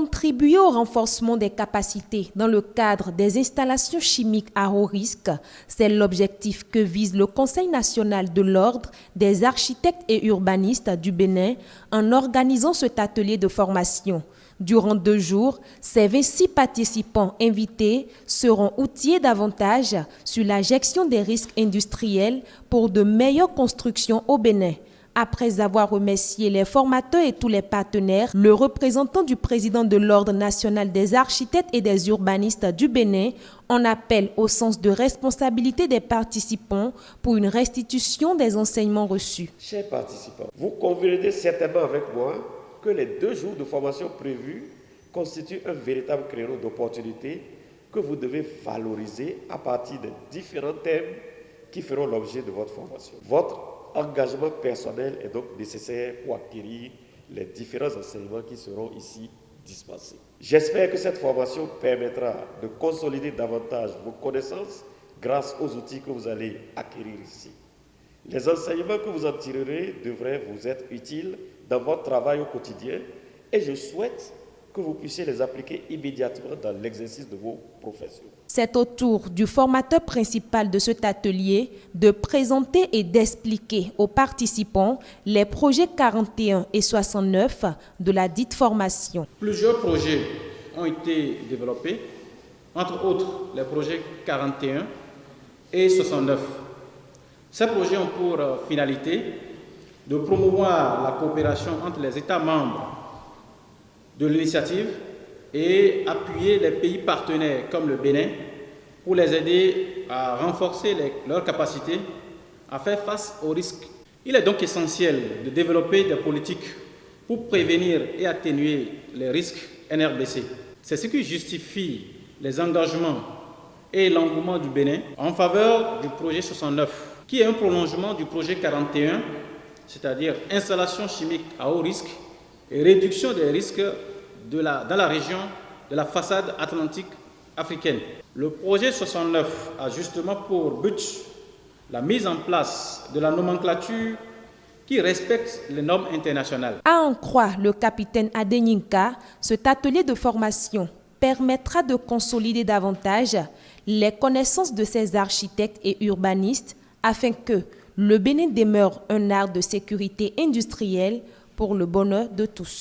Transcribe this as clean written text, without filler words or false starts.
Contribuer au renforcement des capacités dans le cadre des installations chimiques à haut risque, c'est l'objectif que vise le Conseil national de l'Ordre des architectes et urbanistes du Bénin en organisant cet atelier de formation. Durant 2 jours, ces 26 participants invités seront outillés davantage sur la gestion des risques industriels pour de meilleures constructions au Bénin. Après avoir remercié les formateurs et tous les partenaires, le représentant du président de l'Ordre national des architectes et des urbanistes du Bénin en appelle au sens de responsabilité des participants pour une restitution des enseignements reçus. Chers participants, vous conviendrez certainement avec moi que les 2 jours de formation prévus constituent un véritable créneau d'opportunité que vous devez valoriser à partir des différents thèmes qui feront l'objet de votre formation. Votre engagement personnel est donc nécessaire pour acquérir les différents enseignements qui seront ici dispensés. J'espère que cette formation permettra de consolider davantage vos connaissances grâce aux outils que vous allez acquérir ici. Les enseignements que vous en tirerez devraient vous être utiles dans votre travail au quotidien et je souhaite que vous puissiez les appliquer immédiatement dans l'exercice de vos professions. C'est au tour du formateur principal de cet atelier de présenter et d'expliquer aux participants les projets 41 et 69 de la dite formation. Plusieurs projets ont été développés, entre autres les projets 41 et 69. Ces projets ont pour finalité de promouvoir la coopération entre les États membres de l'initiative et appuyer les pays partenaires comme le Bénin pour les aider à renforcer leurs capacités à faire face aux risques. Il est donc essentiel de développer des politiques pour prévenir et atténuer les risques NRBC. C'est ce qui justifie les engagements et l'engouement du Bénin en faveur du projet 69, qui est un prolongement du projet 41, c'est-à-dire installation chimique à haut risque et réduction des risques dans la région de la façade atlantique africaine. Le projet 69 a justement pour but la mise en place de la nomenclature qui respecte les normes internationales. À en croire le capitaine Adeninka, cet atelier de formation permettra de consolider davantage les connaissances de ces architectes et urbanistes afin que le Bénin demeure un art de sécurité industrielle pour le bonheur de tous.